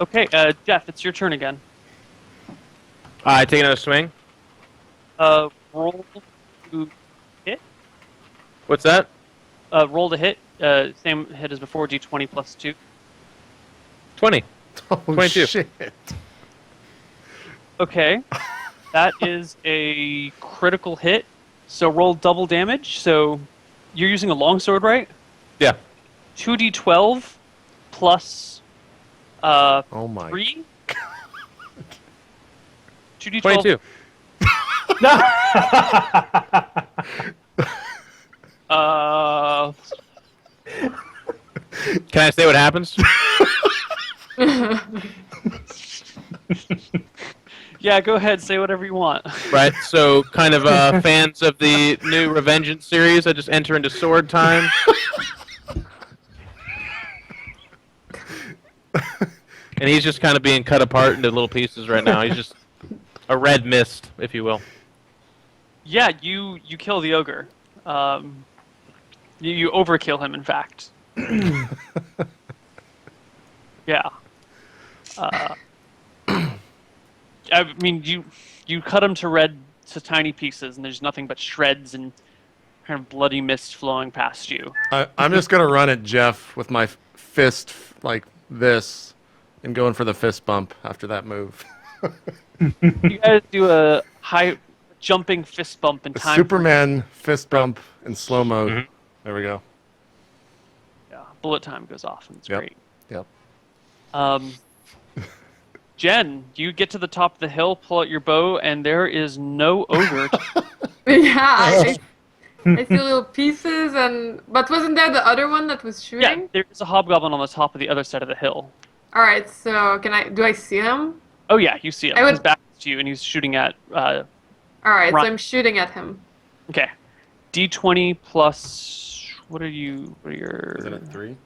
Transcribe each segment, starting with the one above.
Okay, Jeff, it's your turn again. I take another swing. Roll to hit. What's that? Roll to hit. Same hit as before, d20 plus 2. 20. Oh, 22. shit. Okay. That is a critical hit. So roll double damage. So you're using a longsword, right? Yeah. 2d12 plus Oh my. 3? 2d12. 22. Can I say what happens? Yeah, go ahead. Say whatever you want. Right, so kind of fans of the new Revengeance series, I just enter into sword time. And he's just kind of being cut apart into little pieces right now. He's just a red mist, if you will. Yeah, you kill the ogre. You overkill him, in fact. Yeah. I mean, you cut him to tiny pieces, and there's nothing but shreds and kind of bloody mist flowing past you. I'm just going to run at Jeff with my fist like this and going for the fist bump after that move. You guys do a high jumping fist bump in time. Superman fist bump in slow mo. Mhm. There we go. Yeah, bullet time goes off, and it's Yep. great. Yep. Jen, you get to the top of the hill, pull out your bow, and there is no ogre. Yeah, I see little pieces, but wasn't there the other one that was shooting? Yeah, there's a hobgoblin on the top of the other side of the hill. All right, so do I see him? Oh yeah, you see him. I would- His back to you, and he's shooting at. All right, Right. so I'm shooting at him. Okay, d20 plus. What are your? Is it a 3?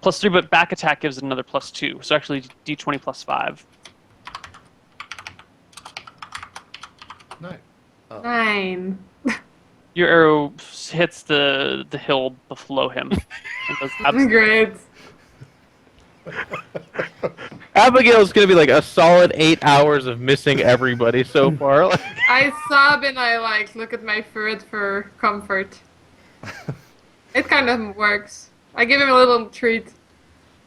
Plus 3, but back attack gives it another plus 2. So actually, d20 plus 5. Nice. 9. Your arrow hits the hill below him. And does Great. Abigail's going to be like a solid 8 hours of missing everybody so far. I sob and I look at my foot for comfort. It kind of works. I give him a little treat.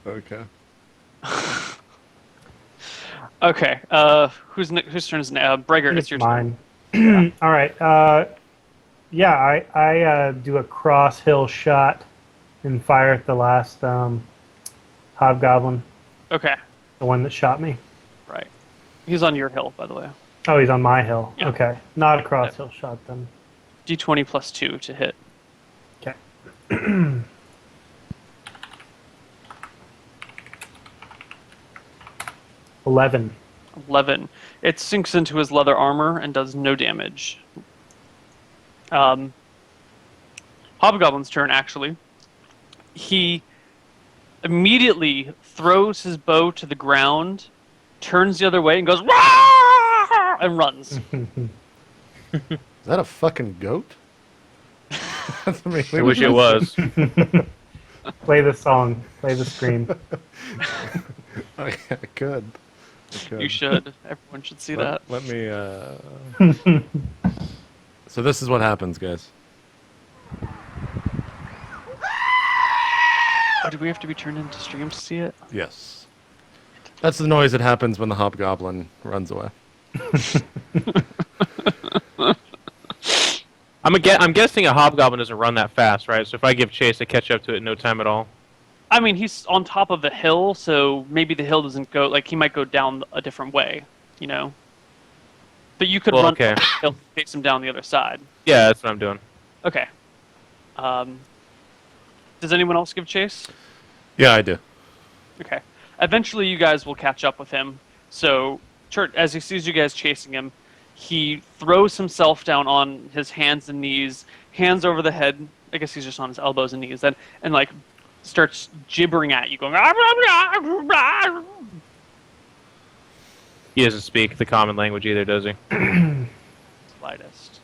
Okay. Okay. Whose turn is now? Bregger, it's your turn. mine. All right. Yeah, I do a cross hill shot and fire at the last hobgoblin, Okay. the one that shot me. Right. He's on your hill, by the way. Oh, he's on my hill. Yeah. Okay, not a cross hill shot then. d20 plus 2 to hit. Okay. 11. 11. It sinks into his leather armor and does no damage. Hobgoblin's turn, actually. He immediately throws his bow to the ground, turns the other way, and goes, "Rah!" and runs. Is that a fucking goat? That's amazing. I wish it was. Play the song. Play the scream. I could. You should. Everyone should see that. Let me. So this is what happens, guys. Oh, do we have to be turned into stream to see it? Yes. That's the noise that happens when the hobgoblin runs away. I'm guessing a hobgoblin doesn't run that fast, right? So if I give chase, I catch up to it in no time at all. I mean, he's on top of the hill, so maybe the hill doesn't go, he might go down a different way, you know? But you could run okay. up the hill and face him down the other side. Yeah, that's what I'm doing. Okay. Does anyone else give chase? Yeah, I do. Okay. Eventually, you guys will catch up with him. So, as he sees you guys chasing him, he throws himself down on his hands and knees, hands over the head. I guess he's just on his elbows and knees then, and starts gibbering at you, going. He doesn't speak the common language either, does he? Slightest.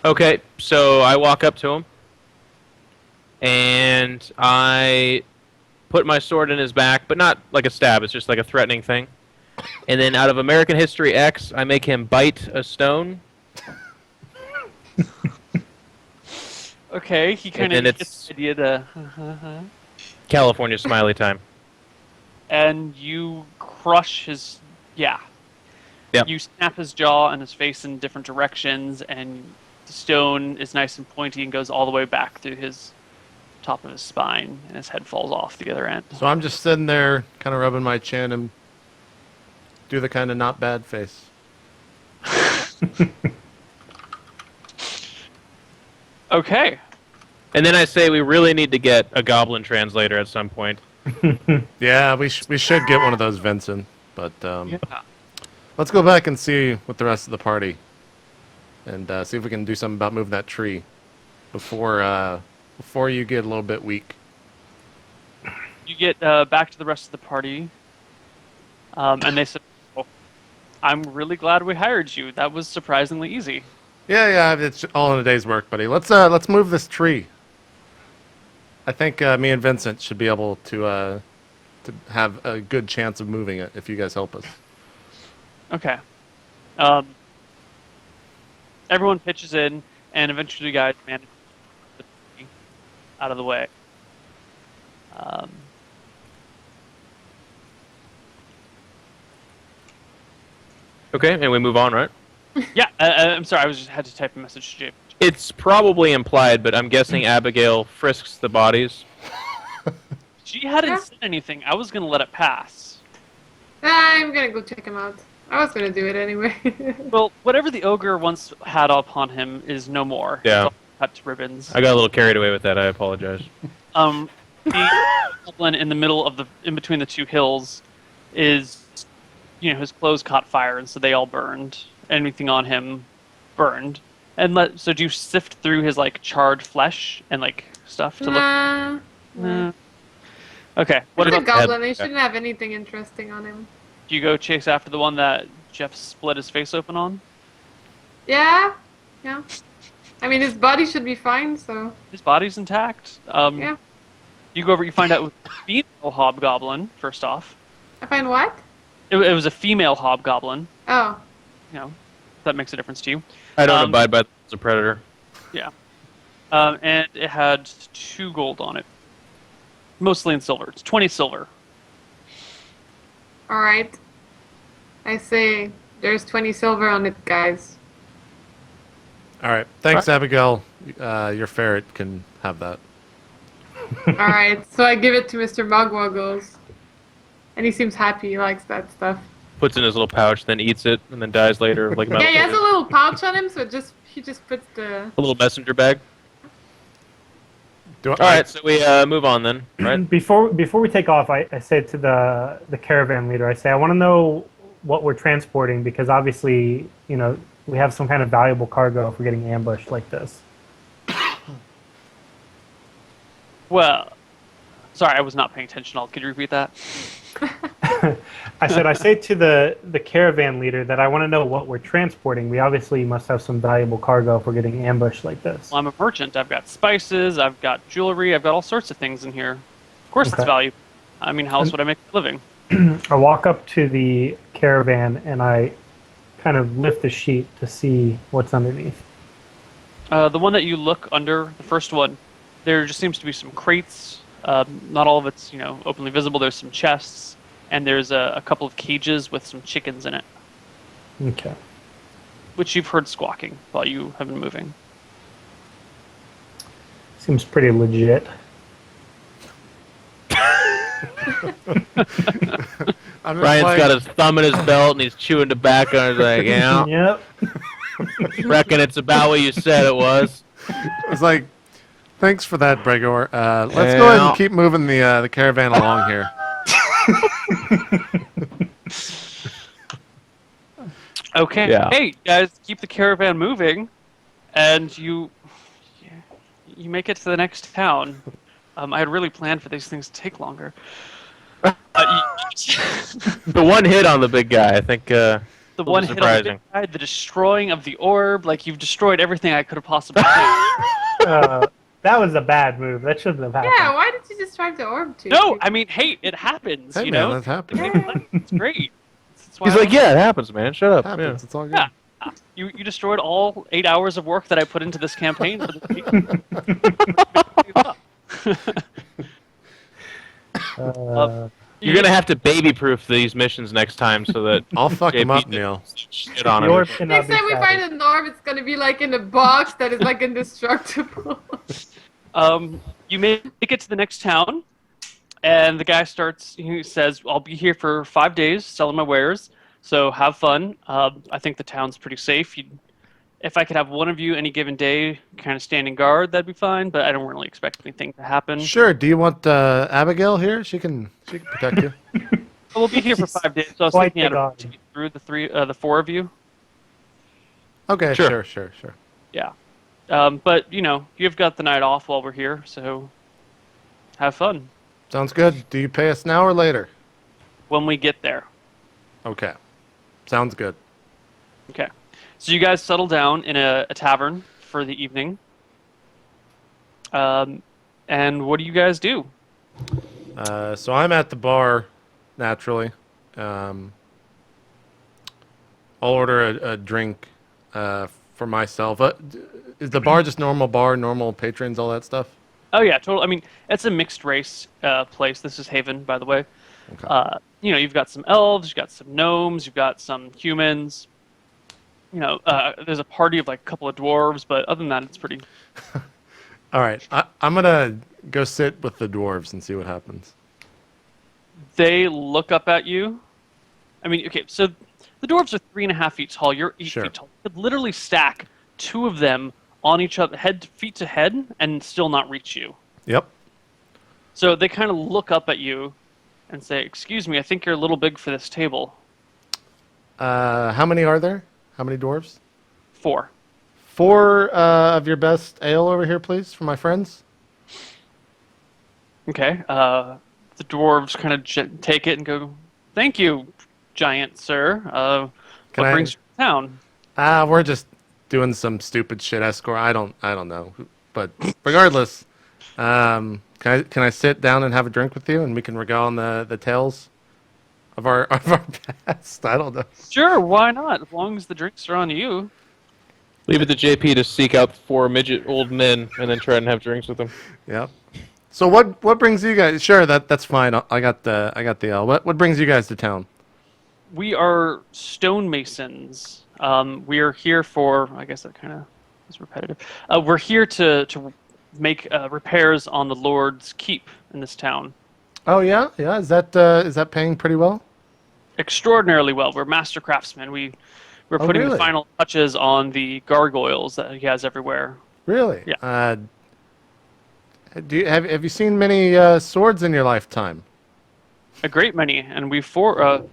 Okay, so I walk up to him, and I put my sword in his back, but not like a stab. It's just like a threatening thing. And then out of American History X, I make him bite a stone. Okay, he kind And of then gets the idea to... California smiley time. And you crush his... Yeah. Yep. You snap his jaw and his face in different directions, and the stone is nice and pointy and goes all the way back through his top of his spine, and his head falls off the other end. So I'm just sitting there, kind of rubbing my chin and do the kind of not bad face. Okay. And then I say we really need to get a goblin translator at some point. Yeah, we should get one of those, Vincent. But Yeah. let's go back and see with the rest of the party, and see if we can do something about moving that tree before you get a little bit weak. You get back to the rest of the party, and they said, "Oh, I'm really glad we hired you. That was surprisingly easy." Yeah, it's all in a day's work, buddy. Let's move this tree. I think me and Vincent should be able to have a good chance of moving it if you guys help us. Okay. Everyone pitches in, and eventually you guys manage to get the tree out of the way. Okay, and we move on, right? Yeah, I'm sorry. I just had to type a message to JP. It's probably implied, but I'm guessing Abigail frisks the bodies. She hadn't Yeah. said anything. I was gonna let it pass. I'm gonna go check him out. I was gonna do it anyway. Well, whatever the ogre once had upon him is no more. Yeah. It's all cut to ribbons. I got a little carried away with that. I apologize. The goblin in the middle of in between the two hills is, his clothes caught fire, and so they all burned. Anything on him burned. And so do you sift through his charred flesh and stuff to look? Nah. Nah. Okay. What He's a about? goblin. He shouldn't have anything interesting on him. Do you go chase after the one that Jeff split his face open on? Yeah. Yeah. I mean, his body should be fine. So His body's intact. yeah. You go over. You find out with the female hobgoblin. First off, I find what? it was a female hobgoblin. Oh. That makes a difference to you. I don't abide by as a predator. Yeah. And it had 2 gold on it. Mostly in silver. It's 20 silver. All right. I say there's 20 silver on it, guys. All right, thanks, Abigail. Your ferret can have that. All right. So I give it to Mr. Mugwuggles, and he seems happy. He likes that stuff. Puts it in his little pouch, then eats it, and then dies later. Like Yeah, he has a little pouch on him, so he just puts the. a little messenger bag. Do All right, so we move on then, right? Before we take off, I say to the caravan leader, I say, I want to know what we're transporting, because obviously, we have some kind of valuable cargo if we're getting ambushed like this. Well, sorry, I was not paying attention. Could you repeat that? I say to the caravan leader that I want to know what we're transporting. We obviously must have some valuable cargo if we're getting ambushed like this. Well, I'm a merchant. I've got spices. I've got jewelry. I've got all sorts of things in here. Of course, it's Okay. valuable. I mean, how else would I make a living? I walk up to the caravan and I kind of lift the sheet to see what's underneath. The one that you look under, the first one, there just seems to be some crates. Not all of it's openly visible. There's some chests, and there's a couple of cages with some chickens in it, Okay. which you've heard squawking while you have been moving. Seems pretty legit. I'm just Ryan's got his thumb in his belt and he's chewing tobacco and he's like, yeah, Yep. reckon it's about what you said it was. It's like, thanks for that, Bregor. Let's go ahead and keep moving the caravan along here. Okay. Yeah. Hey, guys, keep the caravan moving, and you make it to the next town. I had really planned for these things to take longer. The one hit on the big guy, I think. The one hit on the surprising. big guy, the destroying of the orb, you've destroyed everything I could have possibly done. That was a bad move. That shouldn't have happened. Yeah, why did you just drive the orb to? No, I mean, hey, it happens. Hey you man, know, that happens. it's great. That's why He's I like, don't- yeah, it happens, man. Shut up. Happens. It's all good. Yeah. You destroyed all 8 hours of work that I put into this campaign for the You're gonna have to baby-proof these missions next time so that I'll fuck him JP up, Neil. shit on The him. orb cannot Next be time we find shattered. an orb, it's gonna be like in a box that is like indestructible. You make it to the next town, and the guy starts. He says, "I'll be here for 5 days selling my wares. So have fun. I think the town's pretty safe. If I could have one of you any given day kind of standing guard, that'd be fine. But I don't really expect anything to happen. Sure. Do you want Abigail here? She can protect you. We'll be here for 5 days. So I was Quite thinking the out god. through the 4 of you. Okay. Sure. Sure. Yeah. But you've got the night off while we're here, so have fun Sounds good. Do you pay us now or later? when we get there. Okay. Sounds good. Okay. So you guys settle down in a tavern for the evening. And what do you guys do? So I'm at the bar, naturally. I'll order a drink for myself. Is the bar just normal bar, normal patrons, all that stuff? Oh yeah, totally. I mean, it's a mixed race place. This is Haven, by the way. Okay. You've got some elves, you've got some gnomes, you've got some humans. There's a party of like a couple of dwarves, but other than that, it's pretty. All right. I'm going to go sit with the dwarves and see what happens. They look up at you. I mean, okay, so the dwarves are 3.5 feet tall. You're 8 Sure. feet tall. You could literally stack 2 of them on each other, feet to head, and still not reach you. Yep. So they kind of look up at you and say, "Excuse me, I think you're a little big for this table." How many are there? How many dwarves? 4. 4 of your best ale over here, please, for my friends. Okay. The dwarves kind of take it and go, "Thank you, giant sir. Can What I- brings you to town?" We're just doing some stupid shit escort. I don't know. But regardless, can I sit down and have a drink with you, and we can regale on the tales of our past? I don't know. Sure, why not? As long as the drinks are on you. Leave it to JP to seek out 4 midget old men and then try and have drinks with them. Yep. So what brings you guys? Sure, that's fine. I got the ale. What brings you guys to town? We are stonemasons. We are here for, I guess that kind of is repetitive. We're here to make repairs on the Lord's keep in this town. Oh yeah. Is that paying pretty well? Extraordinarily well. We're master craftsmen. We're Oh, putting really? the final touches on the gargoyles that he has everywhere. Really? Yeah. Have you seen many swords in your lifetime? A great many, and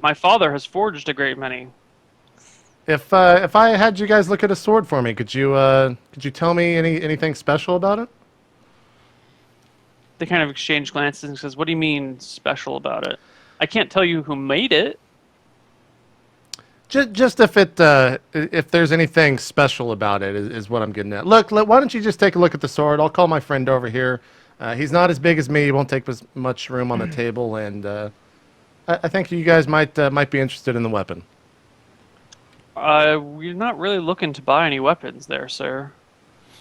my father has forged a great many. If I had you guys look at a sword for me, could you tell me anything special about it? They kind of exchange glances and says, "What do you mean special about it? I can't tell you who made it." Just if there's anything special about it is what I'm getting at. Look, why don't you just take a look at the sword? I'll call my friend over here. He's not as big as me. He won't take as much room on the table, and I think you guys might be interested in the weapon. We're not really looking to buy any weapons there, sir.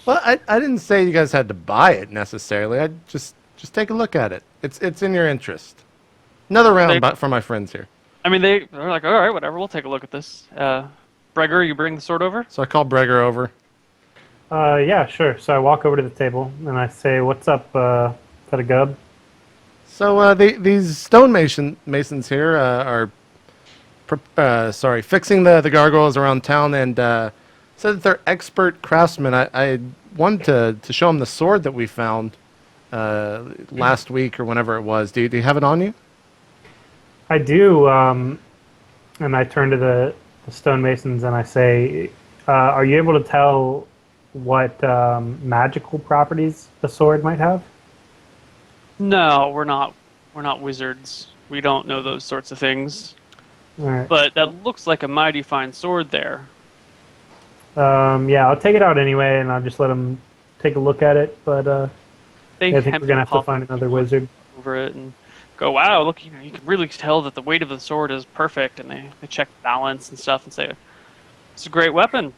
Well, I didn't say you guys had to buy it necessarily. I just take a look at it. It's in your interest. Another round for my friends here. I mean, they're like, "All right, whatever. We'll take a look at this." Breger, you bring the sword over? So I call Breger over. Yeah, sure. So I walk over to the table and I say, "What's up, is that a gub?" So these stone masons here are fixing the gargoyles around town, and said that they're expert craftsmen. I wanted to show them the sword that we found last week or whenever it was. Do you have it on you? I do, and I turn to the stonemasons and I say, "Are you able to tell what magical properties the sword might have?" No, we're not. We're not wizards. We don't know those sorts of things. All right. But that looks like a mighty fine sword there. Yeah, I'll take it out anyway, and I'll just let him take a look at it, but They I think hem we're gonna and have to haw find another wizard. over it and go, wow, look, you can really tell that the weight of the sword is perfect. And they check balance and stuff and say, it's a great weapon.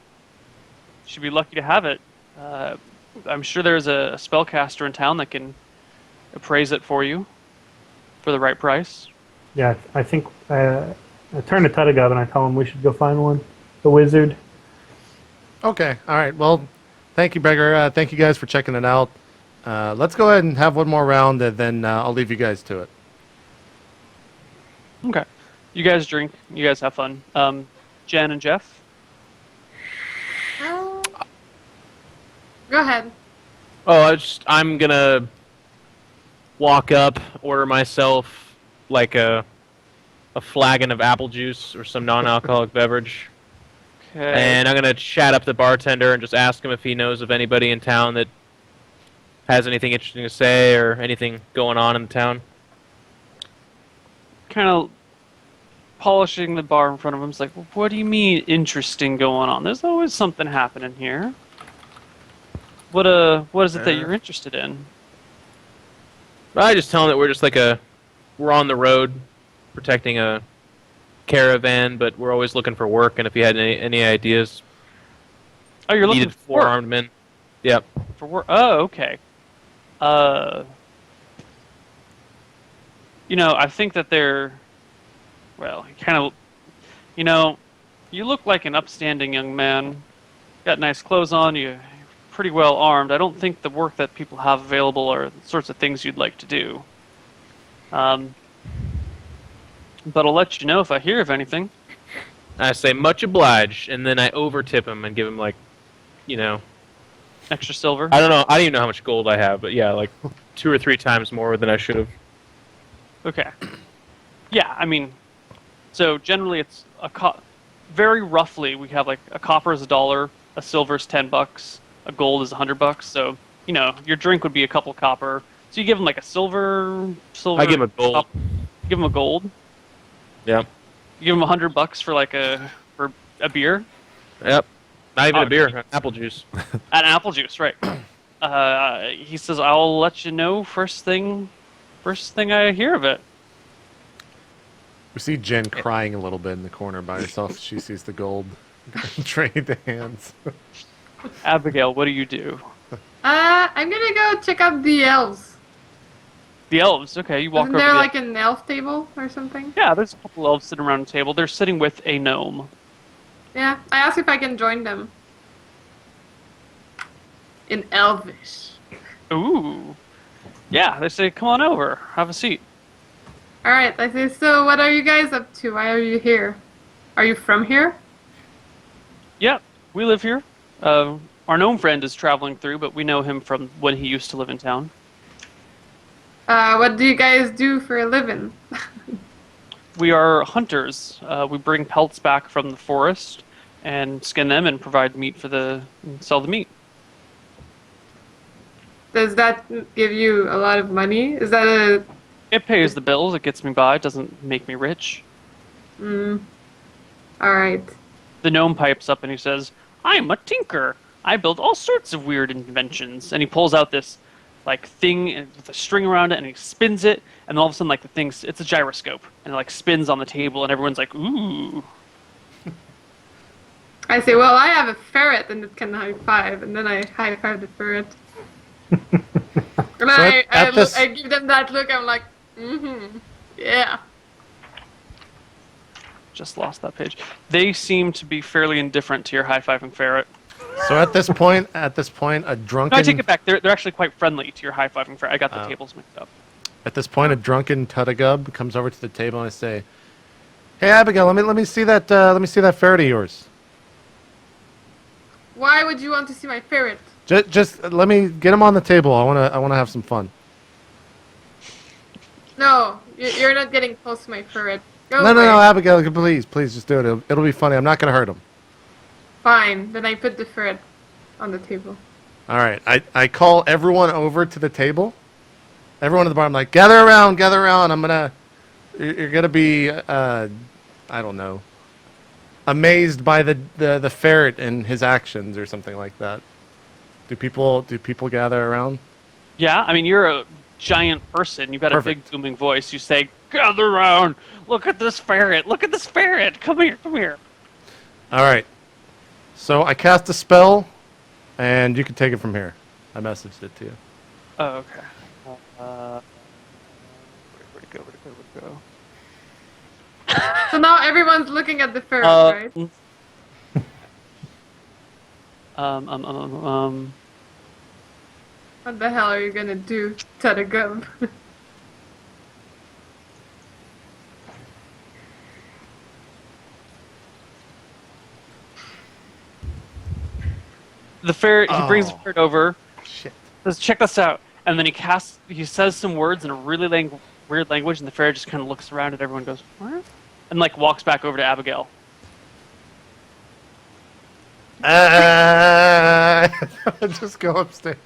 Should be lucky to have it. I'm sure there's a spellcaster in town that can appraise it for you for the right price. Yeah, I think I turn to Tuttigub and I tell him we should go find one, the wizard. Okay. All right. Well, thank you, Beggar. Thank you guys for checking it out. Let's go ahead and have one more round, and then I'll leave you guys to it. Okay. You guys drink. You guys have fun. Jen and Jeff? Go ahead. Oh, I'm gonna walk up, order myself like a flagon of apple juice or some non-alcoholic beverage, Okay. and I'm gonna chat up the bartender and just ask him if he knows of anybody in town that has anything interesting to say or anything going on in the town. Kind of polishing the bar in front of him. It's like, what do you mean interesting going on? There's always something happening here. What is it that you're interested in? I just tell him that we're just we're on the road protecting a caravan, but we're always looking for work, and if you had any ideas, Oh, you're looking needed for work. 4 armed men. Yep. For work. Oh, okay. I think that they're, well, kind of, you look like an upstanding young man. Got nice clothes on. You're pretty well armed. I don't think the work that people have available are the sorts of things you'd like to do. But I'll let you know if I hear of anything. I say much obliged, and then I overtip him and give him Extra silver. I don't know. I don't even know how much gold I have, but yeah, 2 or 3 times more than I should have. Okay. Yeah, I mean, so generally it's very roughly we have a copper is $1, a silver is $10, a gold is $100. So your drink would be a couple copper. So you give him a silver. I give him a gold. You give him a gold. Yep. You give him $100 for a beer. Yep. Not even Oh, a beer. Apple juice. An apple juice, right? He says, "I'll let you know first thing I hear of it." We see Jen crying a little bit in the corner by herself. She sees the gold trade hands. Abigail, what do you do? I'm gonna go check out the elves. The elves. Okay, you walk Isn't over. there to an elf table or something? Yeah, there's a couple elves sitting around the table. They're sitting with a gnome. Yeah, I asked if I can join them. In Elvish. Ooh. Yeah, they say, "Come on over, have a seat." Alright, I say, so what are you guys up to? Why are you here? Are you from here? Yeah, we live here. Our gnome friend is traveling through, but we know him from when he used to live in town. What do you guys do for a living? We are hunters. We bring pelts back from the forest and skin them and provide meat sell the meat. Does that give you a lot of money? Is that It pays the bills. It gets me by. It doesn't make me rich. Alright. The gnome pipes up and he says, "I'm a tinker. I build all sorts of weird inventions." And he pulls out this thing with a string around it, and he spins it, and all of a sudden the thing's, it's a gyroscope, and it spins on the table, and everyone's like, "Ooh." I say, well, I have a ferret and it can high five, and then I high five the ferret. And I give them that look, I'm like, yeah. Just lost that page. They seem to be fairly indifferent to your high-fiving ferret. So at this point, a drunken. No, I take it back. They're actually quite friendly to your high-fiving ferret. I got the tables mixed up. At this point, a drunken Tuttigub comes over to the table and I say, "Hey Abigail, let me see that ferret of yours. Why would you want to see my ferret? Just let me get him on the table. I wanna have some fun." No, you're not getting close to my ferret. Go No, away. Abigail, please just do it. It'll be funny. I'm not gonna hurt him. Fine, then I put the ferret on the table. All right. I call everyone over to the table. Everyone at the bar. I'm like, gather around. You're gonna be, I don't know, amazed by the ferret and his actions or something like that. Do people gather around? Yeah, I mean, you're a giant person. You've got a big Perfect. booming voice. You say, gather around. Look at this ferret. Look at this ferret. Come here. Come here. All right. So I cast a spell, and you can take it from here. I messaged it to you. Oh, okay. Where'd it go? Where'd it go? So now everyone's looking at the ferret, right? What the hell are you gonna do to the gum? The ferret, he brings the Oh. ferret over, Shit. says, check this out. And then he says some words in a really weird language, and the ferret just kind of looks around and everyone goes, what? And like walks back over to Abigail. Just go upstairs.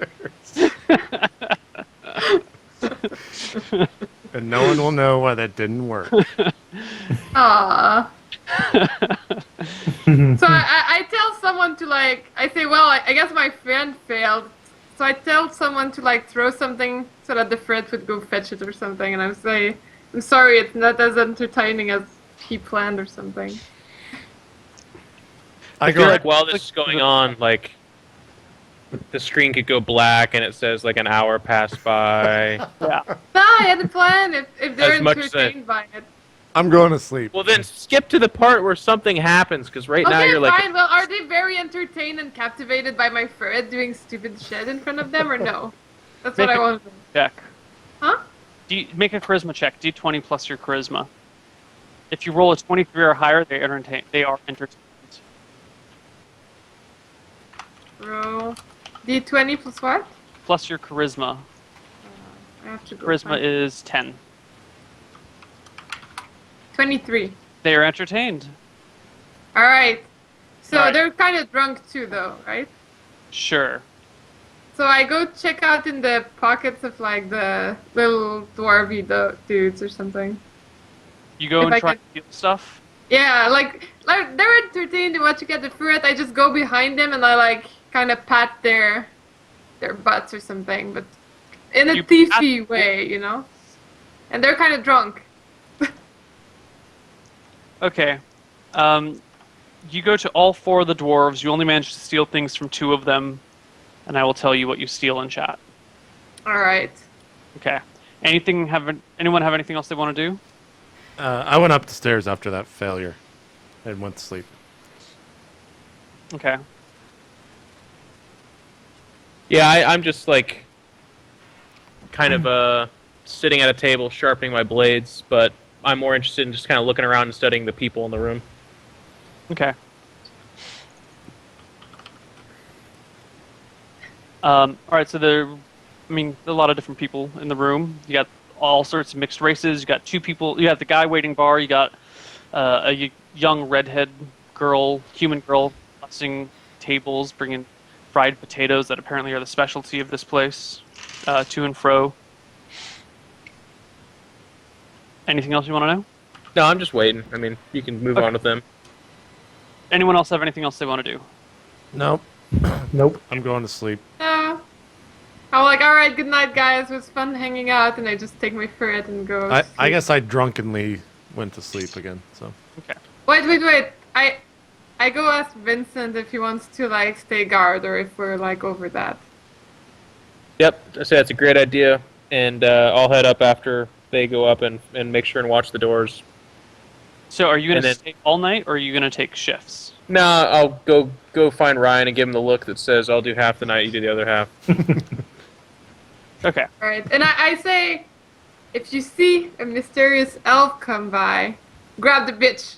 And no one will know why that didn't work. Aww. So I tell someone to like, I say, well, I guess my friend failed. So I tell someone to like throw something so that the ferret would go fetch it or something. And I say, I'm sorry, it's not as entertaining as he planned or something. I feel like while this is going on, like the screen could go black and it says like an hour passed by. Yeah. No, I had a plan if they're As much as entertained by it. I'm going to sleep. Well, then skip to the part where something happens, because right now Okay, you're like, fine. Well, are they very entertained and captivated by my ferret doing stupid shit in front of them, or no? That's what I want to know. Check. Huh? Make a charisma check. D20 plus your charisma. If you roll a 23 or higher, they are entertained. Roll D20 plus what? Plus your charisma. I have to go. Charisma find- is 10. 23. They are entertained. All right. So Alright. they're kind of drunk too, though, right? Sure. So I go check out in the pockets of like the little dwarvy dudes or something. You go If and I try can- to steal stuff. Yeah, like they're entertained in watching at the ferret. I just go behind them and I like kind of pat their butts or something, but in a You thiefy pat- way, you know. And they're kind of drunk. Okay. You go to all 4 of the dwarves. You only manage to steal things from 2 of them, and I will tell you what you steal in chat. All right. Okay. Anyone have anything else they want to do? I went up the stairs after that failure and went to sleep. Okay. yeah, I'm just like kind of sitting at a table sharpening my blades, but I'm more interested in just kind of looking around and studying the people in the room. Okay. All right. So there are a lot of different people in the room. You got all sorts of mixed races. You got 2 people. You have the guy waiting bar. You got a young redhead girl, human girl, busting tables, bringing fried potatoes that apparently are the specialty of this place, to and fro. Anything else you want to know? No, I'm just waiting. I mean, you can move on with them. Anyone else have anything else they want to do? Nope. Nope. I'm going to sleep. Yeah. I'm like, all right, good night, guys. It was fun hanging out, and I just take my ferret and go. I sleep. guess I drunkenly went to sleep again. So Okay. Wait. I go ask Vincent if he wants to like stay guard or if we're like over that. Yep, I say that's a great idea, and I'll head up after they go up and make sure and watch the doors. So are you going And to then- stay all night, or are you going to take shifts? No, I'll go find Ryan and give him the look that says, I'll do half the night, you do the other half. Okay. All right, and I say, if you see a mysterious elf come by, grab the bitch.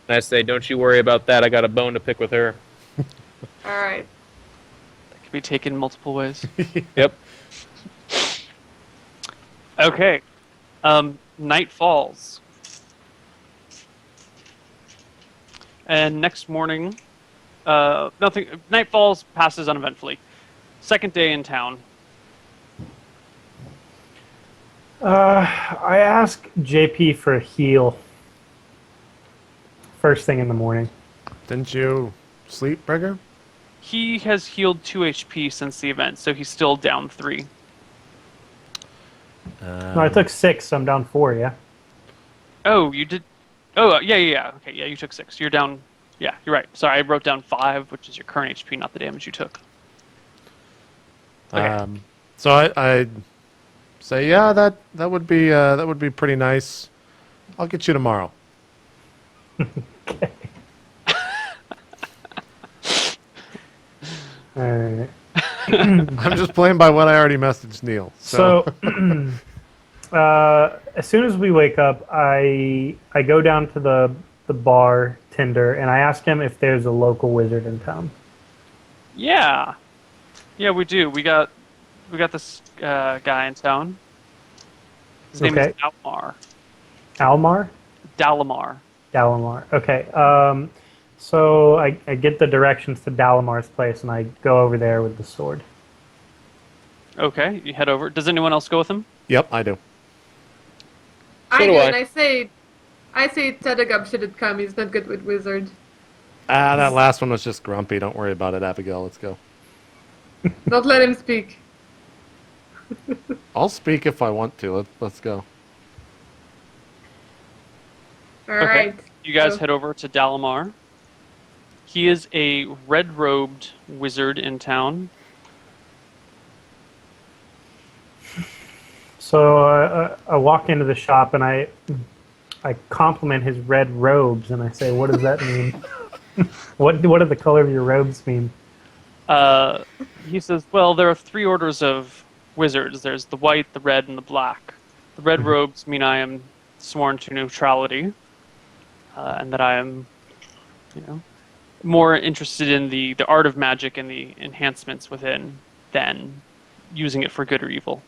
And I say, don't you worry about that, I got a bone to pick with her. All right. That can be taken multiple ways. Yep. Okay. Night falls. And next morning, night falls, passes uneventfully. Second day in town. I ask JP for a heal. First thing in the morning. didn't you sleep, Breger? He has healed 2 HP since the event, so he's still down 3. No, I took 6, so I'm down 4. Yeah. Oh, you did. Oh, yeah. Okay, yeah, you took 6. You're down. Yeah, you're right. Sorry, I wrote down 5, which is your current HP, not the damage you took. Okay. So I say, yeah, that would be pretty nice. I'll get you tomorrow. Okay. All right. I'm just playing by what I already messaged Neal. So, as soon as we wake up, I go down to the bartender and I ask him if there's a local wizard in town. Yeah, we do. We got this guy in town. His name is Dalmar. Almar? Dalamar. Dalamar. Okay. So I get the directions to Dalamar's place and I go over there with the sword. Okay, you head over. Does anyone else go with him? Yep, I do. I So do, do I. and I say Tedagub shouldn't come. He's not good with wizard. That last one was just grumpy. Don't worry about it, Abigail. Let's go. Don't let him speak. I'll speak if I want to. Let's go. All Okay. right. You guys So- head over to Dalamar. He is a red-robed wizard in town. So I walk into the shop and I compliment his red robes and I say, "What does that mean? What do the color of your robes mean?" He says, well, there are 3 orders of wizards. There's the white, the red, and the black. The red robes mean I am sworn to neutrality, and that I am, more interested in the art of magic and the enhancements within than using it for good or evil.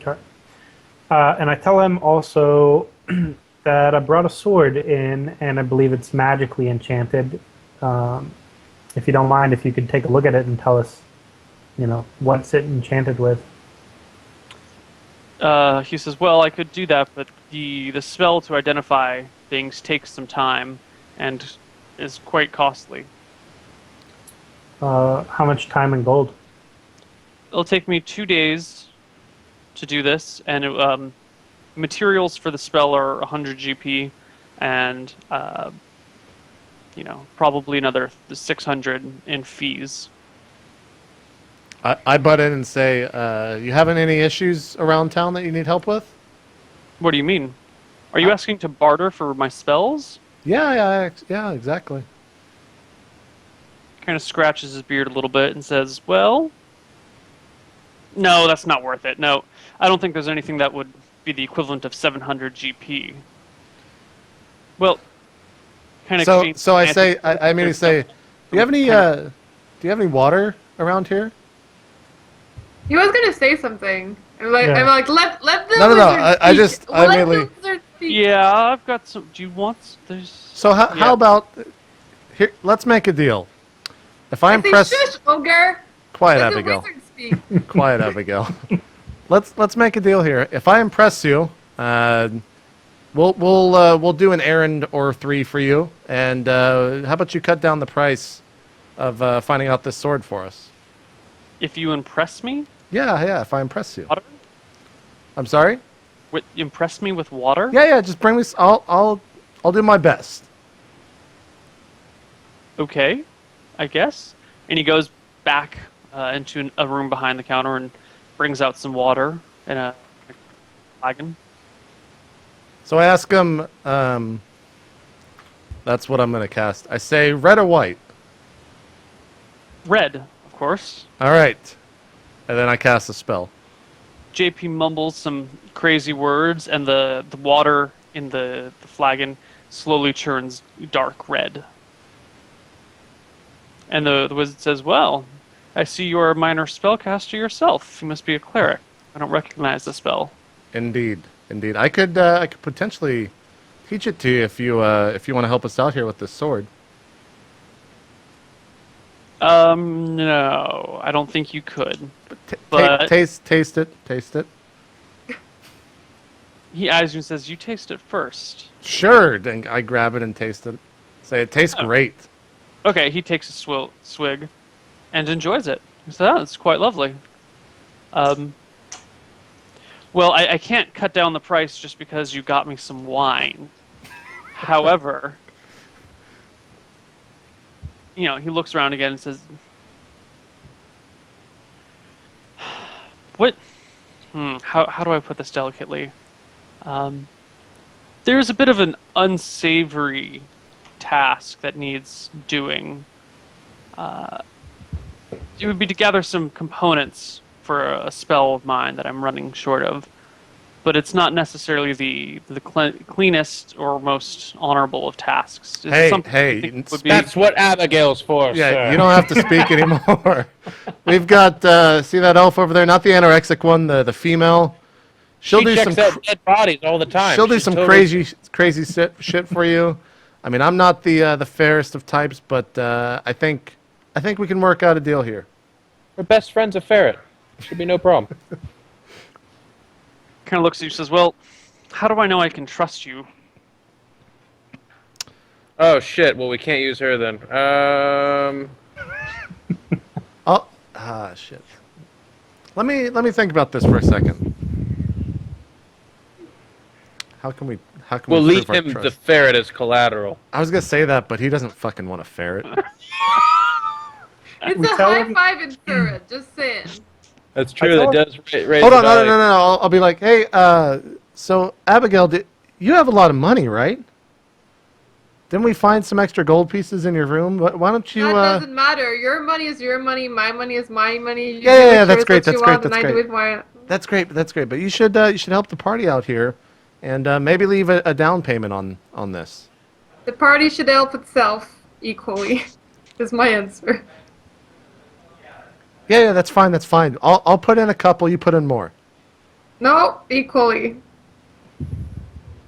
Okay. And I tell him also that I brought a sword in and I believe it's magically enchanted. If you don't mind, if you could take a look at it and tell us, what's it enchanted with. He says, well, I could do that, but the spell to identify things takes some time and is quite costly. How much time and gold? It'll take me 2 days to do this, and materials for the spell are 100 GP, and probably another 600 in fees. I butt in and say, you having any issues around town that you need help with? What do you mean? Are you asking to barter for my spells? Yeah, exactly. Kind of scratches his beard a little bit and says, well, no, that's not worth it. No, I don't think there's anything that would be the equivalent of 700 GP. Well, kind of. So I say, I mean, say, do you have any water around here? He was gonna say something. I'm like, Yeah. let the No. wizard I speak. just- I Let mainly- the wizard speak. Yeah, I've got some. Do you want? There's. So how about here? Let's make a deal. If I I say, impress, shush, ogre. quiet, Let Abigail. the wizard speak. Quiet, Abigail. Let's make a deal here. If I impress you, we'll do an errand or 3 for you. And how about you cut down the price of finding out this sword for us? If you impress me, Yeah. If I impress you, water. I'm sorry. Impress me with water. Yeah. Just bring me. I'll do my best. Okay, I guess. And he goes back into a room behind the counter and brings out some water in a flagon. So I ask him. That's what I'm gonna cast. I say red or white. Red, of course. All right. And then I cast a spell. JP mumbles some crazy words, and the water in the flagon slowly turns dark red. And the wizard says, well, I see you're a minor spellcaster yourself. You must be a cleric. I don't recognize the spell. Indeed. I could potentially teach it to you if you want to help us out here with this sword. No, I don't think you could. But- Taste it. He eyes you and says, you taste it first. Sure. Then I grab it and taste it. Say it tastes great. Okay, he takes a swig. and enjoys it. So that's quite lovely. Well, I can't cut down the price just because you got me some wine. However, he looks around again and says, "What? How do I put this delicately? There's a bit of an unsavory task that needs doing. It would be to gather some components for a spell of mine that I'm running short of, but it's not necessarily the cleanest or most honorable of tasks. Is it something you think would be- That's what Abigail's for, Yeah, sir. you don't have to speak anymore. We've got see that elf over there, not the anorexic one, the female. She'll She do checks some out dead bodies all the time. she'll do She's some totally- crazy shit for you. I mean, I'm not the fairest of types, but I think we can work out a deal here. We're best friends of Ferret. Should be no problem. kind of looks at you and says, "Well, how do I know I can trust you?" Oh shit! Well, we can't use her then. Shit. Let me think about this for a second. How can we We'll prove leave our him trust? the ferret as collateral. I was gonna say that, but he doesn't fucking want a ferret. It's We a tell high him- five in spirit, just saying. That's true. That told- does raise Hold the on, no. value. I'll be like, hey, so Abigail, you have a lot of money, right? Didn't we find some extra gold pieces in your room? Why don't you? That doesn't matter. Your money is your money. My money is my money. You Yeah, do yeah, with yeah, that's yours great, what you that's great, want, and that's I do great. with my. That's great. But you should help the party out here, and maybe leave a down payment on this. The party should help itself equally. Is my answer. Yeah, that's fine. I'll put in a couple. You put in more. No, equally.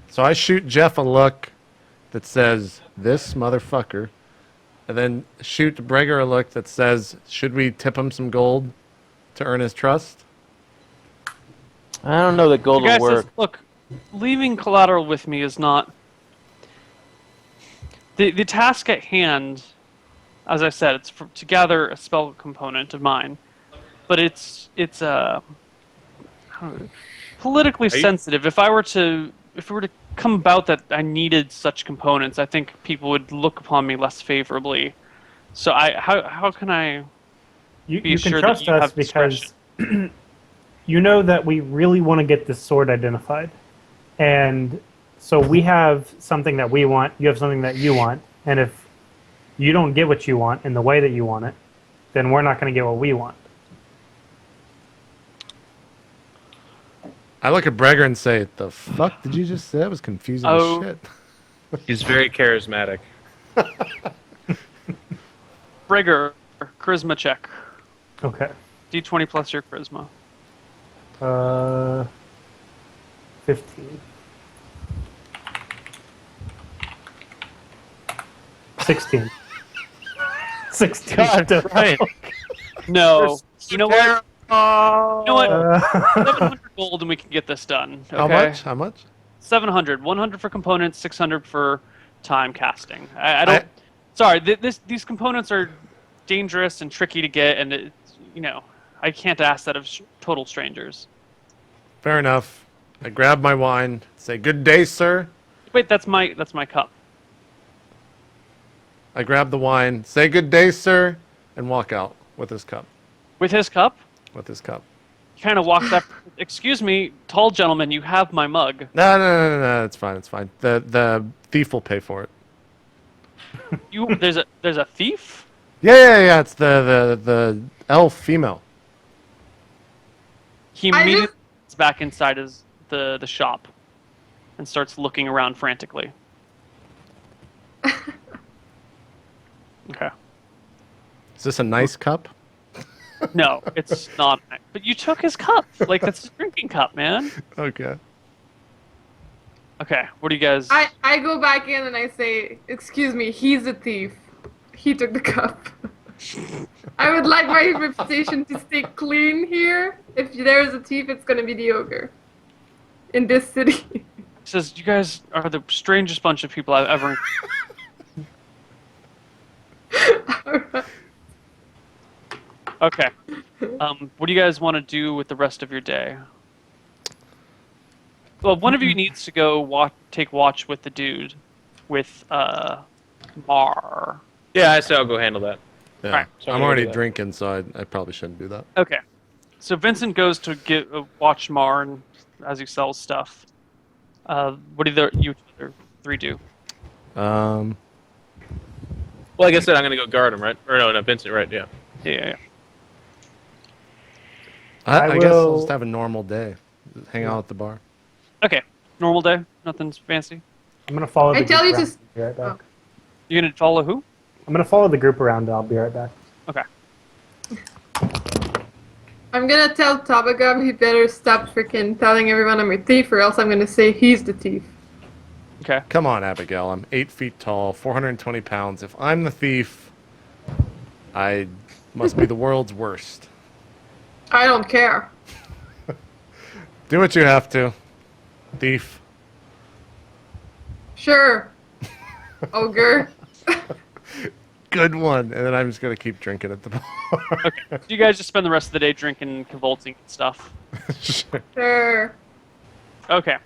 So I shoot Jeff a look that says, "This motherfucker," and then shoot Breger a look that says, "Should we tip him some gold to earn his trust?" I don't know that gold The guy will work. says, "Look, leaving collateral with me is not the task at hand. As I said, it's to gather a spell component of mine, but it's politically sensitive. If we were to come about that I needed such components, I think people would look upon me less favorably. So how can I You be can assured that trust you us have because discretion?" you know that we really want to get this sword identified. And so we have something that we want, you have something that you want, and if you don't get what you want in the way that you want it, then we're not going to get what we want. I look at Breger and say, "The fuck did you just say? That was confusing Oh. as shit." He's very charismatic. Breger, charisma check. Okay. D20 plus your charisma. 15. 16. 16. God, right. No. You know what? You know what? Uh, 700 gold and we can get this done. Okay? How much? 700. 100 for components, 600 for time casting. I don't... Sorry, these components are dangerous and tricky to get, and I can't ask that of total strangers. Fair enough. I grab my wine, say, "Good day, sir." Wait, that's my cup. I grab the wine, say, "Good day, sir," and walk out with his cup. With his cup, he kind of walks up. "Excuse me, tall gentleman, you have my mug." No, it's fine. The thief will pay for it. There's a thief? Yeah. It's the elf female. He I immediately just- gets back inside the shop and starts looking around frantically. Okay. Is this a nice cup? No, it's not. But you took his cup. Like, that's his drinking cup, man. Okay. Okay, what do you guys... I go back in and I say, "Excuse me, he's a thief. He took the cup." I would like my reputation to stay clean here. If there's a thief, it's gonna be the ogre. In this city. He says, "You guys are the strangest bunch of people I've ever... Okay. What do you guys want to do with the rest of your day? Well, one of you needs to go take watch with the dude, with Mar. Yeah, I say I'll go handle that. Yeah. Alright, so I'm I'm gonna already do that. drinking, so I probably shouldn't do that. Okay. So Vincent goes to watch Mar and as he sells stuff. What do you other three do? Um, Well, like I said, I'm gonna go guard him, right? Or no, Vincent, right? Yeah. Yeah. I guess I'll will- just have a normal day. Hang out at the bar. Okay. Normal day. Nothing's fancy. I'm gonna follow the I tell group you around. to. I'll be right back. You're gonna follow who? I'm gonna follow the group around. I'll be right back. Okay. I'm gonna tell Tabagab he better stop freaking telling everyone I'm a thief, or else I'm gonna say he's the thief. Okay. Come on, Abigail. I'm 8 feet tall, 420 pounds. If I'm the thief, I must be the world's worst. I don't care. Do what you have to, thief. Sure. Ogre. Good one. And then I'm just gonna keep drinking at the bar. Okay. So you guys just spend the rest of the day drinking, convulsing and stuff. Sure. Sure. Okay.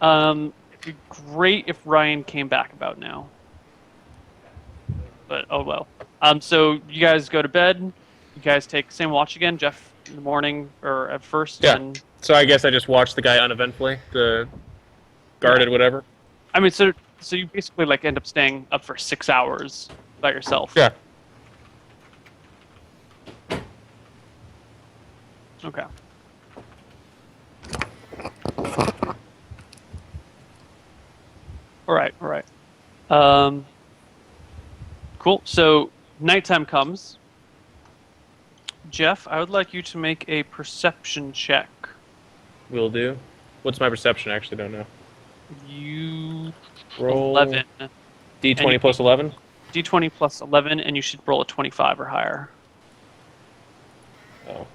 It'd be great if Ryan came back about now. But oh well. So you guys go to bed. You guys take same watch again, Jeff in the morning or at first. Yeah. And So I guess I just watched the guy uneventfully, the guarded whatever. I mean, so you basically like end up staying up for 6 hours by yourself. Yeah. Okay. All right. Cool. So nighttime comes. Jeff, I would like you to make a perception check. Will do. What's my perception? I actually don't know. You Roll 11. D20 plus 11. D20 plus 11, and you should roll a 25 or higher. Oh.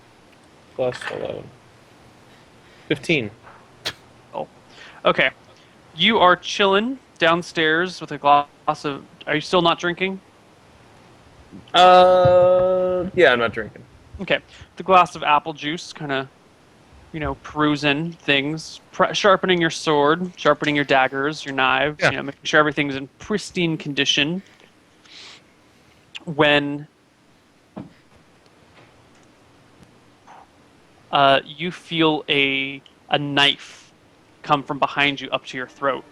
Plus 11. 15. Oh. Okay. You are chilling downstairs with a glass of... Are you still not drinking? Yeah, I'm not drinking. Okay. The glass of apple juice, kind of, perusing things, sharpening your sword, sharpening your daggers, your knives, Yeah. making sure everything's in pristine condition. When you feel a knife come from behind you up to your throat.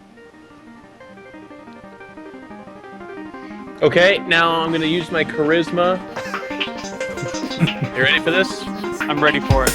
Okay, now I'm going to use my charisma. You ready for this? I'm ready for it.